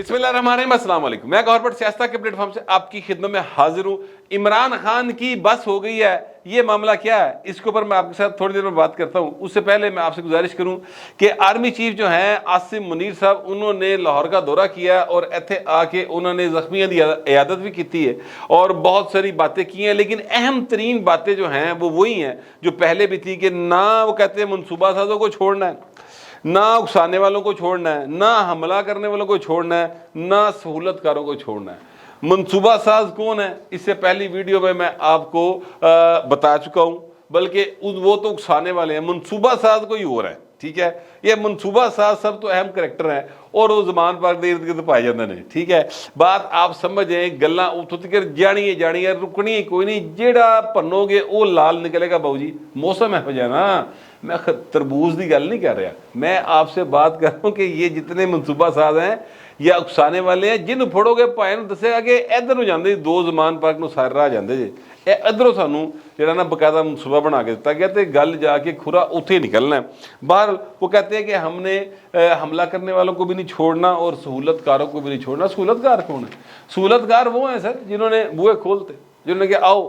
بسم اللہ الرحمن الرحیم، السلام علیکم۔ میں گورنمنٹ سیاست کے پلیٹ فارم سے آپ کی خدمت میں حاضر ہوں۔ عمران خان کی بس ہو گئی ہے، یہ معاملہ کیا ہے اس کے اوپر میں آپ کے ساتھ تھوڑی دیر میں بات کرتا ہوں۔ اس سے پہلے میں آپ سے گزارش کروں کہ آرمی چیف جو ہیں عاصم منیر صاحب، انہوں نے لاہور کا دورہ کیا اور ایتھے آ کے انہوں نے زخمیوں کی عیادت بھی کی ہے اور بہت ساری باتیں کی ہیں، لیکن اہم ترین باتیں جو ہیں وہ وہی ہیں جو پہلے بھی تھی کہ نہ وہ کہتے ہیں منصوبہ سازوں کو چھوڑنا ہے، نہ اکسانے والوں کو چھوڑنا ہے، نہ حملہ کرنے والوں کو چھوڑنا ہے، نہ سہولت کاروں کو چھوڑنا ہے۔ منصوبہ ساز کون ہے اس سے پہلی ویڈیو میں آپ کو بتا چکا ہوں، بلکہ وہ تو اکسانے والے ہیں، منصوبہ ساز کوئی اور ہے، ٹھیک ہے۔ یہ منصوبہ ساز سب تو اہم کریکٹر ہیں اور وہ زمان پاک دے ارد گرد پائے جاتے ہیں، ٹھیک ہے۔ بات آپ سمجھیں، گلاں اتھتی کر جانی ہے رکنی کوئی نہیں، جیڑا پنو گے وہ لال نکلے گا۔ باؤ جی موسم ہے جا نا، میں تربوز کی گل نہیں کر رہا، میں آپ سے بات کر رہا ہوں کہ یہ جتنے منصوبہ ساز ہیں یا اکسانے والے ہیں، جن پھڑو گے پائے دسے گا کہ ادھر جاندے دو زمان پاک نو سارے راہ جاندے جے، ادھروں سانو جڑا نا باقاعدہ منصوبہ بنا کے دیتا گیا تے گل جا کے کھرا اتھے نکلنا ہے۔ باہر وہ کہتے ہیں کہ ہم نے حملہ کرنے والوں کو بھی نہیں چھوڑنا اور سہولت کاروں کو بھی نہیں چھوڑنا۔ سہولت کار کون ہے؟ سہولت کار وہ ہیں سر جنہوں نے بوئے کھولتے، جنہوں نے کہا آؤ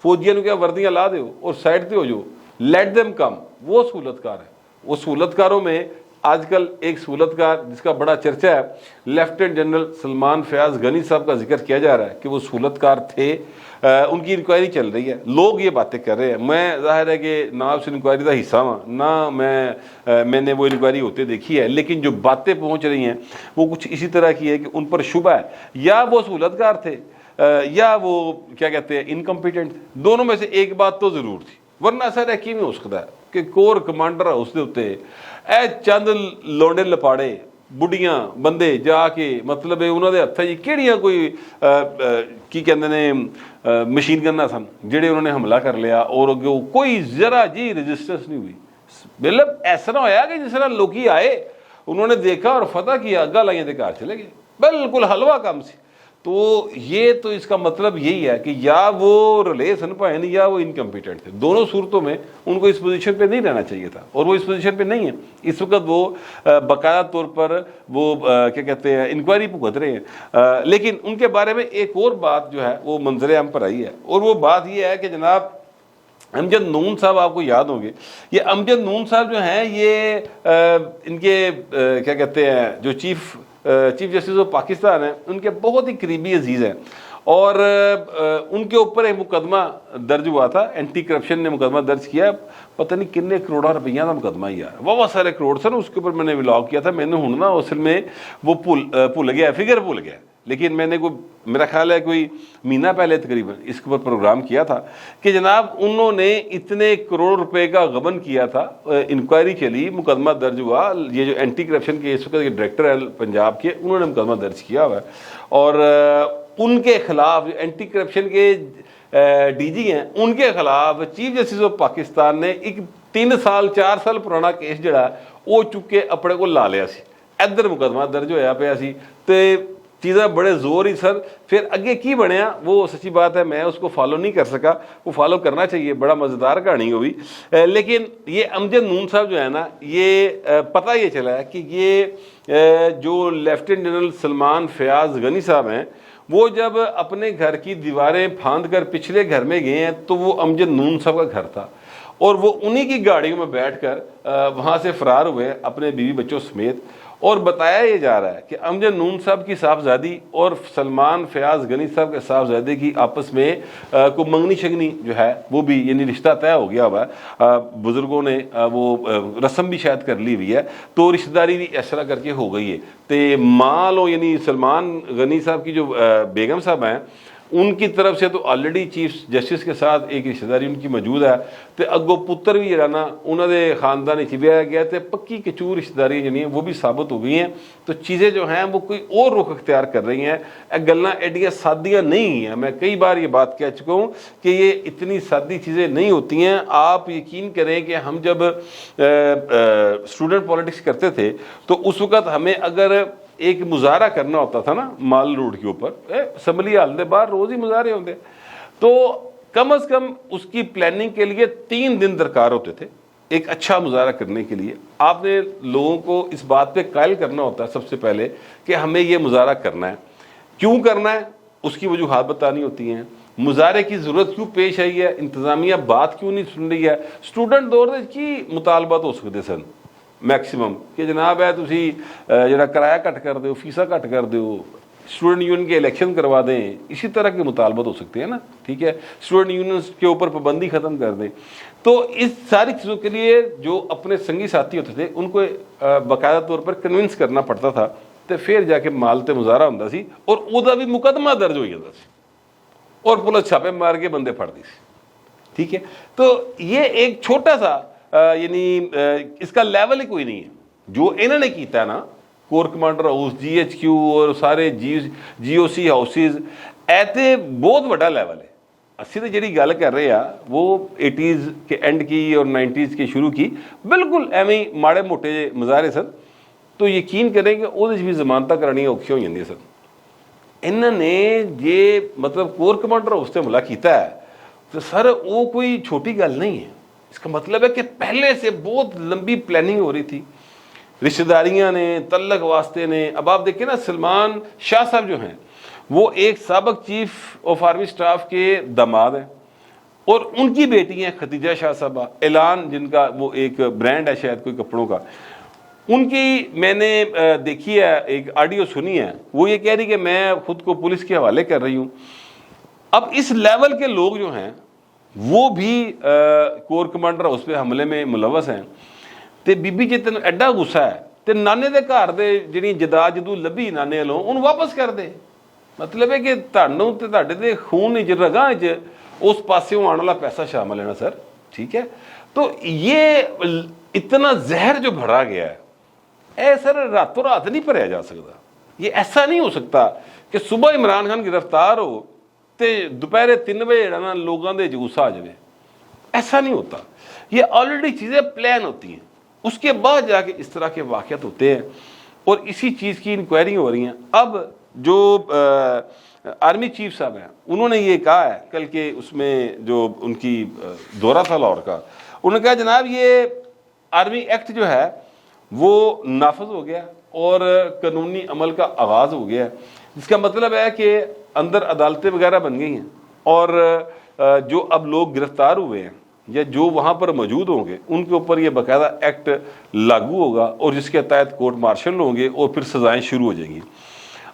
فوجیوں نے کیا وردیاں لا دیو اور سائڈ تے ہو جو، لیٹ دیم کم، وہ سہولت کار ہے۔ وہ سہولت کاروں میں آج کل ایک سہولت کار جس کا بڑا چرچا ہے، لیفٹیننٹ جنرل سلمان فیاض غنی صاحب کا ذکر کیا جا رہا ہے کہ وہ سہولت کار تھے، ان کی انکوائری چل رہی ہے، لوگ یہ باتیں کر رہے ہیں۔ میں ظاہر ہے کہ نہ اس انکوائری کا حصہ ہوں، نہ میں نے وہ انکوائری ہوتے دیکھی ہے، لیکن جو باتیں پہنچ رہی ہیں وہ کچھ اسی طرح کی ہے کہ ان پر شبہ ہے یا وہ سہولت کار تھے یا وہ کیا کہتے ہیں انکمپیٹنٹ، دونوں میں سے ایک بات تو ضرور تھی، ورنہ سر یقین ہو سکتا ہے کہ کور کمانڈر اس دے اوتے اے چند لونڈے لپاڑے بڑھیاں بندے جا کے مطلب انہوں دے ہتھاں کیڑیاں کوئی کی کہندے نے مشین گناں سن جڑے انہوں نے حملہ کر لیا اور کوئی ذرا جی رجسٹنس نہیں ہوئی۔ مطلب ایسا ہویا کہ جس طرح لوکی آئے انہوں نے دیکھا اور فتح کیا، اگا لائیں دے گھر چلے گئے، بالکل حلوہ کام سی۔ تو یہ تو اس کا مطلب یہی ہے کہ یا وہ رلے سن پائے نہیں یا وہ انکمپیٹنٹ تھے، دونوں صورتوں میں ان کو اس پوزیشن پہ نہیں رہنا چاہیے تھا اور وہ اس پوزیشن پہ نہیں ہے اس وقت۔ وہ باقاعدہ طور پر وہ کیا کہتے ہیں انکوائری بھگت رہے ہیں، لیکن ان کے بارے میں ایک اور بات جو ہے وہ منظر عام پر آئی ہے، اور وہ بات یہ ہے کہ جناب امجد نون صاحب آپ کو یاد ہوں گے، یہ امجد نون صاحب جو ہیں یہ ان کے کیا کہتے ہیں جو چیف جسٹس آف پاکستان ہیں ان کے بہت ہی قریبی عزیز ہیں، اور ان کے اوپر ایک مقدمہ درج ہوا تھا، اینٹی کرپشن نے مقدمہ درج کیا، پتہ نہیں کتنے کروڑا روپیہ کا مقدمہ ہی یار، بہت سارے کروڑ سن، اس کے اوپر میں نے ولاگ کیا تھا، میں نے ہوں نا اصل میں وہ بھول گیا، فگر بھول گیا، لیکن میں نے میرا خیال ہے کوئی مہینہ پہلے تقریباً اس کے اوپر پروگرام کیا تھا کہ جناب انہوں نے اتنے کروڑ روپے کا غبن کیا تھا، انکوائری چلی، مقدمہ درج ہوا، یہ جو اینٹی کرپشن کے اس وقت کے ڈائریکٹر ہیں پنجاب کے انہوں نے مقدمہ درج کیا ہوا ہے، اور ان کے خلاف اینٹی کرپشن کے ڈی جی ہیں ان کے خلاف چیف جسٹس آف پاکستان نے ایک 3 سال 4 سال پرانا کیس جڑا وہ چک کے اپنے کو لا لیا سی، ادھر مقدمہ درج ہویا پیا سی، تے چیزیں بڑے زور ہی سر، پھر اگے کی بنیا وہ سچی بات ہے میں اس کو فالو نہیں کر سکا، وہ فالو کرنا چاہیے، بڑا مزیدار کہانی ہوئی۔ لیکن یہ امجد نون صاحب جو ہے نا، یہ پتہ یہ چلا ہے کہ یہ جو لیفٹیننٹ جنرل سلمان فیاض غنی صاحب ہیں وہ جب اپنے گھر کی دیواریں پھاند کر پچھلے گھر میں گئے ہیں تو وہ امجد نون صاحب کا گھر تھا، اور وہ انہی کی گاڑیوں میں بیٹھ کر وہاں سے فرار ہوئے اپنے بیوی بچوں سمیت، اور بتایا یہ جا رہا ہے کہ امجد نون صاحب کی صاحبزادی اور سلمان فیاض غنی صاحب کے صاحبزادے کی آپس میں کوئی منگنی شگنی جو ہے وہ بھی یعنی رشتہ طے ہو گیا ہوا ہے، بزرگوں نے وہ رسم بھی شاید کر لی ہوئی ہے، تو رشتہ داری بھی اس طرح کر کے ہو گئی ہے۔ تے ماں لو یعنی سلمان غنی صاحب کی جو بیگم صاحب ہیں ان کی طرف سے تو آلریڈی چیف جسٹس کے ساتھ ایک رشتہ داری ان کی موجود ہے، تے اگو پتر بھی جڑا نا انہوں نے خاندان چبیا گیا، تے پکی کچور رشتہ داری جنہیں وہ بھی ثابت ہو گئی ہیں، تو چیزیں جو ہیں وہ کوئی اور رخ اختیار کر رہی ہیں، گلاں ایڈیاں سادیاں نہیں ہیں۔ میں کئی بار یہ بات کہہ چکا ہوں کہ یہ اتنی سادی چیزیں نہیں ہوتی ہیں۔ آپ یقین کریں کہ ہم جب اسٹوڈنٹ پالیٹکس کرتے تھے تو اس وقت ہمیں اگر ایک مظاہرہ کرنا ہوتا تھا نا مال روڈ کے اوپر، اسمبلی ہال دے باہر روز ہی مظاہرے ہوتے، تو کم از کم اس کی پلاننگ کے لیے 3 دن درکار ہوتے تھے، ایک اچھا مظاہرہ کرنے کے لیے آپ نے لوگوں کو اس بات پہ قائل کرنا ہوتا ہے سب سے پہلے کہ ہمیں یہ مظاہرہ کرنا ہے. کیوں کرنا ہے اس کی وجوہات بتانی ہوتی ہیں. مظاہرے کی ضرورت کیوں پیش آئی ہے, انتظامیہ بات کیوں نہیں سن رہی ہے. اسٹوڈنٹ دور کی مطالبات ہو سکتے سن میکسیمم کہ جناب ہے تسی جڑا کرایہ کٹ کر دو, فیسا کٹ کر دو, اسٹوڈنٹ یونین کے الیکشن کروا دیں, اسی طرح کے مطالبات ہو سکتے ہیں نا. ٹھیک ہے, اسٹوڈنٹ یونینز کے اوپر پابندی ختم کر دیں. تو اس ساری چیزوں کے لیے جو اپنے سنگی ساتھی ہوتے تھے ان کو باقاعدہ طور پر کنونس کرنا پڑتا تھا, تو پھر جا کے مالتے مظاہرہ ہوتا سی اور وہ بھی مقدمہ درج ہو جاتا سی اور پولیس چھاپے مار کے بندے پھڑ دی سی. ٹھیک ہے, تو یہ ایک چھوٹا سا یعنی اس کا لیول ہی کوئی نہیں ہے جو انہوں نے کیتا ہے نا. Corps commander house, G H Q اور سارے جی او سی ہاؤسز, ایتے بہت بڑا لیول ہے. اسی تو جڑی گل کر رہے ہیں وہ 80s کے اینڈ کی اور 90s کے شروع کی بالکل ایویں ماڑے موٹے مظاہرے سن. تو یقین کریں کہ وہ بھی ضمانتیں کرانی اوکھی ہو جاندی سن. انہوں نے یہ مطلب کور کمانڈر ہاؤس سے حملہ کیتا ہے تو سر وہ کوئی چھوٹی گل نہیں ہے. اس کا مطلب ہے کہ پہلے سے بہت لمبی پلاننگ ہو رہی تھی, رشتہ داریاں نے, تعلق واسطے نے. اب آپ دیکھیں نا سلمان شاہ صاحب جو ہیں وہ ایک سابق چیف آف آرمی سٹاف کے داماد ہیں اور ان کی بیٹی ہیں ختیجہ شاہ صاحبہ, اعلان جن کا وہ ایک برانڈ ہے شاید کوئی کپڑوں کا. ان کی میں نے دیکھی ہے ایک آڈیو سنی ہے, وہ یہ کہہ رہی کہ میں خود کو پولیس کے حوالے کر رہی ہوں. اب اس لیول کے لوگ جو ہیں وہ بھی کور کمانڈر ہاؤس پہ حملے میں ملوث ہیں. تے بی بی جی تین ایڈا غصہ ہے تے نانے دے گھر دے جڑی جداد جدو لبھی نانے والوں ان واپس کر دے. مطلب ہے کہ تانوں تے تہاڈے دے خون وچ رگاں وچ اس پاسوں آنے والا پیسہ شامل ہے نا سر. ٹھیک ہے, تو یہ اتنا زہر جو بھرا گیا ہے اے سر راتوں رات نہیں بھریا جا سکتا. یہ ایسا نہیں ہو سکتا کہ صبح عمران خان گرفتار ہو تے دوپہر 3 بجے نا لوگوں دے غصہ آ جائے. ایسا نہیں ہوتا. یہ آلریڈی چیزیں پلان ہوتی ہیں, اس کے بعد جا کے اس طرح کے واقعات ہوتے ہیں اور اسی چیز کی انکوائری ہو رہی ہیں. اب جو آرمی چیف صاحب ہیں انہوں نے یہ کہا ہے کل کے اس میں جو ان کی دورہ تھا لاہور کا, انہوں نے کہا جناب یہ آرمی ایکٹ جو ہے وہ نافذ ہو گیا اور قانونی عمل کا آغاز ہو گیا ہے. جس کا مطلب ہے کہ اندر عدالتیں وغیرہ بن گئی ہیں اور جو اب لوگ گرفتار ہوئے ہیں یا جو وہاں پر موجود ہوں گے ان کے اوپر یہ باقاعدہ ایکٹ لاگو ہوگا اور جس کے تحت کورٹ مارشل ہوں گے اور پھر سزائیں شروع ہو جائیں گی.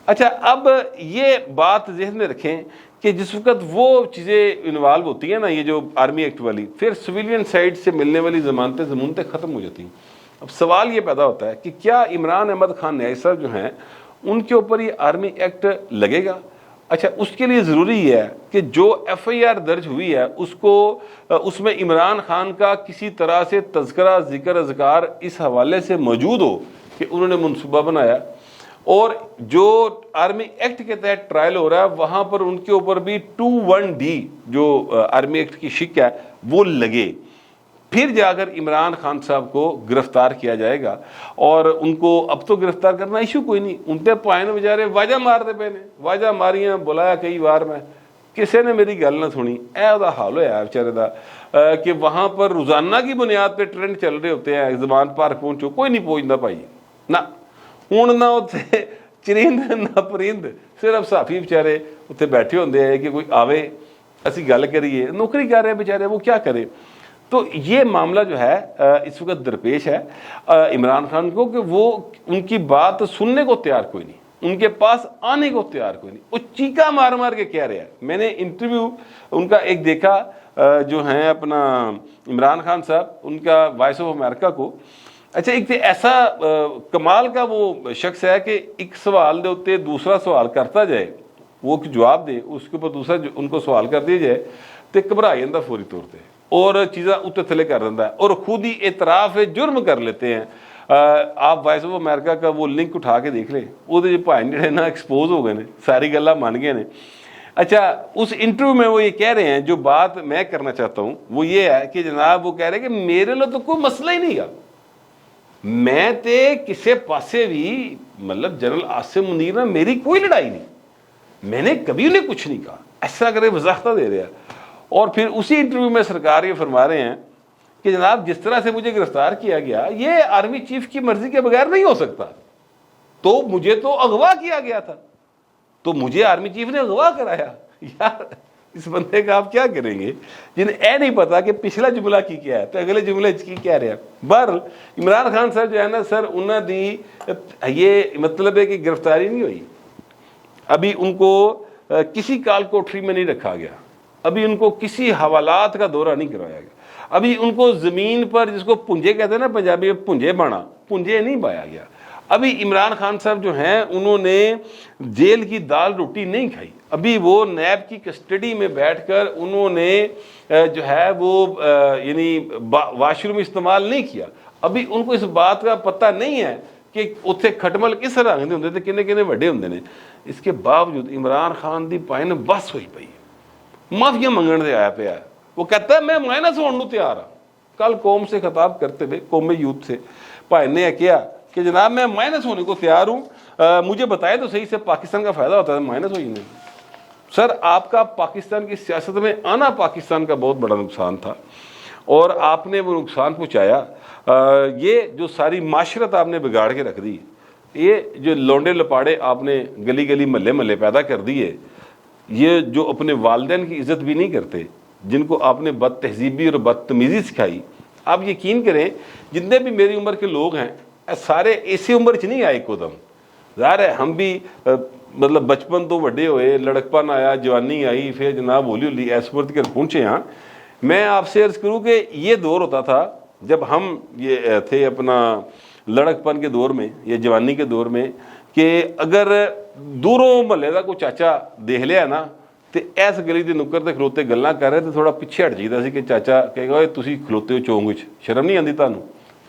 اچھا, اب یہ بات ذہن میں رکھیں کہ جس وقت وہ چیزیں انوالو ہوتی ہیں نا یہ جو آرمی ایکٹ والی, پھر سویلین سائڈ سے ملنے والی ضمانتیں ختم ہو جاتی ہیں. اب سوال یہ پیدا ہوتا ہے کہ کیا عمران احمد خان نیازی صاحب جو ہیں ان کے اوپر یہ آرمی ایکٹ لگے گا؟ اچھا, اس کے لیے ضروری ہے کہ جو ایف آئی آر درج ہوئی ہے اس میں عمران خان کا کسی طرح سے تذکرہ ذکر اذکار اس حوالے سے موجود ہو کہ انہوں نے منصوبہ بنایا, اور جو آرمی ایکٹ کے تحت ٹرائل ہو رہا ہے وہاں پر ان کے اوپر بھی 21D جو آرمی ایکٹ کی شک ہے وہ لگے. پھر جا کر عمران خان صاحب کو گرفتار کیا جائے گا. اور ان کو اب تو گرفتار کرنا ایشو کوئی نہیں, ان تے پائن بیچارے واجہ مارتے پے نے, واجہ ماریاں بلایا کئی بار میں, کسی نے میری گل نہ سنی. اے دا حال ہوا ہے بیچارے دا کہ وہاں پر روزانہ کی بنیاد پہ ٹرینڈ چل رہے ہوتے ہیں زمان پارک پہنچو, کوئی نہیں پہنچتا بھائی نہ. ہوں نہ اتنے چرند نہ پرند, صرف صحافی بیچارے اتنے بیٹھے ہوتے ہیں کہ کوئی آوے اسی گل کریے, نوکری کر رہے ہیں بیچارے, وہ کیا کرے. تو یہ معاملہ جو ہے اس وقت درپیش ہے عمران خان کو کہ وہ ان کی بات سننے کو تیار کوئی نہیں, ان کے پاس آنے کو تیار کوئی نہیں. وہ چیخا مار مار کے کہہ رہے ہیں. میں نے انٹرویو ان کا ایک دیکھا جو ہیں اپنا عمران خان صاحب, ان کا وائس آف امریکہ کو. اچھا, ایک تو ایسا کمال کا وہ شخص ہے کہ ایک سوال دے ہوتے دوسرا سوال کرتا جائے, وہ جواب دے, اس کے اوپر دوسرا ان کو سوال کر دیا جائے تو گھبرا جاتا فوری طور پہ اور چیزاں اتنے تھلے کر دیتا ہے اور خود ہی اعتراف جرم کر لیتے ہیں. آپ وائس آف امریکہ کا وہ لنک اٹھا کے دیکھ لیں, وہ بھائی جڑے نا ایکسپوز ہو گئے نے, ساری گلاں مان گئے نے. اچھا, اس انٹرویو میں وہ یہ کہہ رہے ہیں, جو بات میں کرنا چاہتا ہوں وہ یہ ہے کہ جناب وہ کہہ رہے ہیں کہ میرے لیے تو کوئی مسئلہ ہی نہیں گا, میں تے کسے پاسے بھی مطلب جنرل عاصم منیر نہ میری کوئی لڑائی نہیں, میں نے کبھی انہیں کچھ نہیں کہا. ایسا کرے وضاحت دے رہا. اور پھر اسی انٹرویو میں سرکار یہ فرما رہے ہیں کہ جناب جس طرح سے مجھے گرفتار کیا گیا یہ آرمی چیف کی مرضی کے بغیر نہیں ہو سکتا، تو مجھے تو اغوا کیا گیا تھا، تو مجھے آرمی چیف نے اغوا کرایا۔ یار اس بندے کا آپ کیا کریں گے جنہیں اے نہیں پتا کہ پچھلا جملہ کی کیا ہے تو اگلے جملے کی کیا رہا۔ بہرحال عمران خان صاحب جو ہے نا سر، انہوں دی یہ مطلب ہے کہ گرفتاری نہیں ہوئی، ابھی ان کو کسی کال کوٹری میں نہیں رکھا گیا، ابھی ان کو کسی حوالات کا دورہ نہیں کروایا گیا، ابھی ان کو زمین پر جس کو پنجے کہتے ہیں نا پنجابی میں پنجے بانا، پنجے نہیں بایا گیا۔ ابھی عمران خان صاحب جو ہیں انہوں نے جیل کی دال روٹی نہیں کھائی، ابھی وہ نیب کی کسٹڈی میں بیٹھ کر انہوں نے جو ہے وہ یعنی واش روم استعمال نہیں کیا، ابھی ان کو اس بات کا پتہ نہیں ہے کہ اتنے کھٹمل کس طرح کے ہوندے تھے، کنے کنے وڈے ہوندے نے۔ اس کے باوجود عمران خان دی پائن بس ہوئی پئی، معافیاں منگن دے آیا پیا، وہ کہتا ہے میں مائنس ہونے کو تیار ہوں۔ کل قوم سے خطاب کرتے ہوئے، قوم یوتھ سے بھائی نے کیا کہ جناب میں مائنس ہونے کو تیار ہوں، مجھے بتائے تو صحیح سے پاکستان کا فائدہ ہوتا ہے، مائنس ہوئی نہیں۔ سر آپ کا پاکستان کی سیاست میں آنا پاکستان کا بہت بڑا نقصان تھا اور آپ نے وہ نقصان پہنچایا۔ یہ جو ساری معاشرت آپ نے بگاڑ کے رکھ دی، یہ جو لونڈے لپاڑے آپ نے گلی گلی محلے محلے پیدا کر دیے، یہ جو اپنے والدین کی عزت بھی نہیں کرتے، جن کو آپ نے بد تہذیبی اور بدتمیزی سکھائی، آپ یقین کریں جتنے بھی میری عمر کے لوگ ہیں سارے اسی عمر چ نہیں آئے کو دم، ظاہر ہے ہم بھی مطلب بچپن تو وڈے ہوئے، لڑکپن آیا، جوانی آئی، پھر جناب ہولی ہولی ایس ورد کر پہنچے ہاں۔ میں آپ سے عرض کروں کہ یہ دور ہوتا تھا جب ہم یہ تھے اپنا لڑکپن کے دور میں یا جوانی کے دور میں، کہ اگر دوروں محلے کا کوئی چاچا دیکھ لیا نا تو ایس گلی کے نکر تے کھلوتے گلاں کر رہے تو تھوڑا پیچھے ہٹ جاتا سی کہ چاچا کہے گا تسی کھلوتے ہو چونگ وچ، شرم نہیں آتی تانوں؟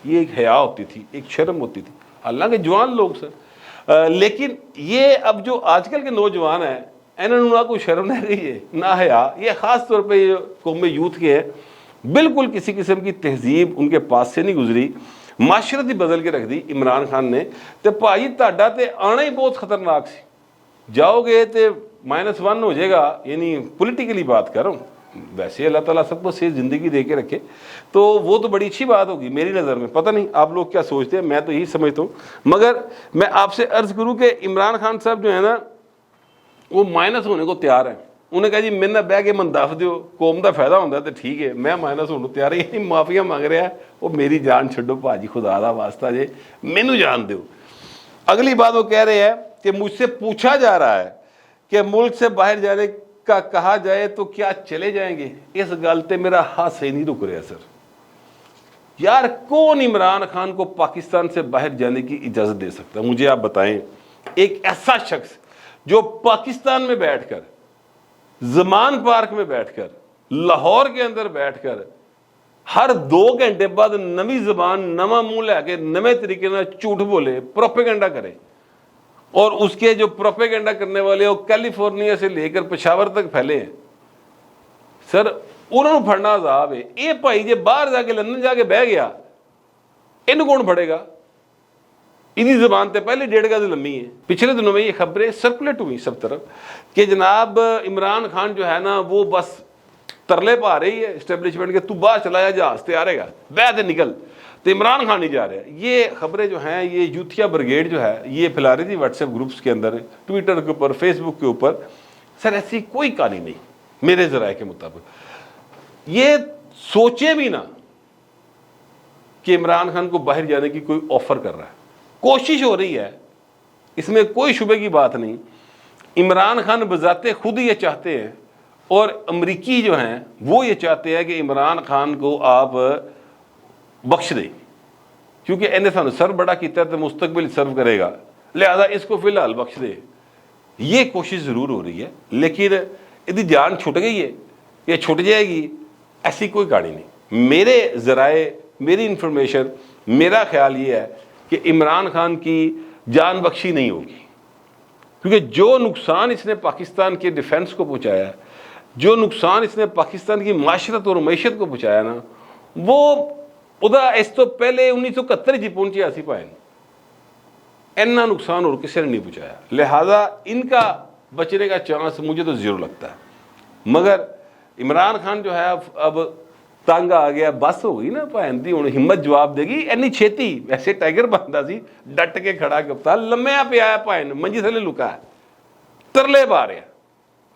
یہ ایک حیا ہوتی تھی، ایک شرم ہوتی تھی، حالانکہ جوان لوگ سر۔ لیکن یہ اب جو آج کل کے نوجوان ہیں انہوں نے نہ کوئی شرم نہیں رہی ہے نہ حیا، یہ خاص طور پہ یہ قوم یوتھ کے ہے، بالکل کسی قسم کی تہذیب ان کے پاس سے نہیں گزری، معاشرت ہی بدل کے رکھ دی عمران خان نے۔ تے بھائی تہاڈا تے آنا ہی بہت خطرناک سی، جاؤ گے تے -1 ہو جائے گا، یعنی پولیٹیکلی بات کر رہا ہوں، ویسے اللہ تعالیٰ سب کو صحیح زندگی دے کے رکھے تو وہ تو بڑی اچھی بات ہوگی میری نظر میں، پتہ نہیں آپ لوگ کیا سوچتے ہیں، میں تو یہی سمجھتا ہوں۔ مگر میں آپ سے عرض کروں کہ عمران خان صاحب جو ہے نا وہ مائنس ہونے کو تیار ہیں، انہوں نے کہا جی میرے بہ کے من دف دیو، قوم کا فائدہ ہوتا ہے تو ٹھیک ہے، میں مائنس ہونے کو تیار ہے، یعنی معافیاں مانگ رہا ہے، وہ میری جان چھڈو بھاجی، خدا دا واسطہ جے مینوں جان دیو۔ اگلی بات وہ کہہ رہے ہیں کہ مجھ سے پوچھا جا رہا ہے کہ ملک سے باہر جانے کا کہا جائے تو کیا چلے جائیں گے؟ اس گالتے میرا ہاتھ صحیح نہیں رک رہا سر۔ یار کون عمران خان کو پاکستان سے باہر جانے کی اجازت دے سکتا ہے؟ مجھے آپ بتائیں، ایک ایسا شخص جو پاکستان میں بیٹھ کر، زمان پارک میں بیٹھ کر، لاہور کے اندر بیٹھ کر ہر 2 گھنٹے بعد نوی زبان نواں منہ لے کے نویں طریقے سے جھوٹ بولے، پروپیگنڈا کرے، اور اس کے جو پروپیگنڈا کرنے والے وہ کیلیفورنیا سے لے کر پشاور تک پھیلے ہیں سر، انہوں نے پھڑنا عذاب ہے۔ یہ بھائی جی باہر جا کے لندن جا کے بہ گیا، ان کون پھڑے گا؟ ادھی زبان تے پہلے 1.5 گز لمبی ہے۔ پچھلے دنوں میں یہ خبریں سرکولیٹ ہوئی سب طرف کہ جناب عمران خان جو ہے نا وہ بس ترلے پا رہی ہے اسٹیبلشمنٹ کے، تو باہر چلا جا، جہاز تے آ رہے گا، بہ تے نکل، تو عمران خان نہیں جا رہا ہے۔ یہ خبریں جو ہیں یہ یوتھیا بریگیڈ جو ہے یہ پھیلا رہی تھی واٹس ایپ گروپس کے اندر، ٹویٹر کے اوپر، فیس بک کے اوپر۔ سر ایسی کوئی کہانی نہیں میرے ذرائع کے مطابق، یہ سوچے بھی نہ کہ عمران خان کو باہر جانے کی کوئی آفر کر رہا ہے، کوشش ہو رہی ہے، اس میں کوئی شبے کی بات نہیں۔ عمران خان بذات خود یہ چاہتے ہیں اور امریکی جو ہیں وہ یہ چاہتے ہیں کہ عمران خان کو آپ بخش دیں، کیونکہ انہیں سانو سر بڑا کیتا ہے تو مستقبل سرو کرے گا، لہذا اس کو فی الحال بخش دے۔ یہ کوشش ضرور ہو رہی ہے، لیکن یہ جان چھٹ گئی ہے، یہ چھٹ جائے گی، ایسی کوئی کہانی نہیں۔ میرے ذرائع، میری انفارمیشن، میرا خیال یہ ہے کہ عمران خان کی جان بخشی نہیں ہوگی، کیونکہ جو نقصان اس نے پاکستان کے ڈیفنس کو پہنچایا ہے، جو نقصان اس نے پاکستان کی معاشرت اور معیشت کو پہنچایا نا، وہ ادا اس تو پہلے 1971 جی پہنچیا سی پائن، اینا نقصان اور کسی نے نہیں پہنچایا، لہذا ان کا بچنے کا چانس مجھے تو زیرو لگتا ہے۔ مگر عمران خان جو ہے اب ਤੰਗ ਆ ਗਿਆ, ਬਸ ਹੋ ਗਈ ਨਾ ਭੈਣ ਦੀ, ਹੁਣ ਹਿੰਮਤ ਜਵਾਬ ਦੇਗੀ ਇੰਨੀ ਛੇਤੀ। ਵੈਸੇ ਟਾਈਗਰ ਬਣਦਾ ਸੀ, ਡਟ ਕੇ ਖੜਾ ਕਪਤਾਨ, ਲੰਮਿਆ ਪਿਆ ਭੈਣ ਮੰਜੀ ਥੱਲੇ ਲੁਕਾ ਹੈ, ਤਰਲੇ ਪਾ ਰਿਹਾ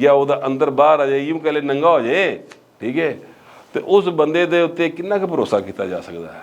ਜਾਂ ਉਹਦਾ ਅੰਦਰ ਬਾਹਰ ਆ ਜਾਏ, ਯੂੰ ਕਹਲੇ ਨੰਗਾ ਹੋ ਜਾਏ, ਠੀਕ ਹੈ। ਤੇ ਉਸ ਬੰਦੇ ਦੇ ਉੱਤੇ ਕਿੰਨਾ ਕੁ ਭਰੋਸਾ ਕੀਤਾ ਜਾ ਸਕਦਾ ਹੈ?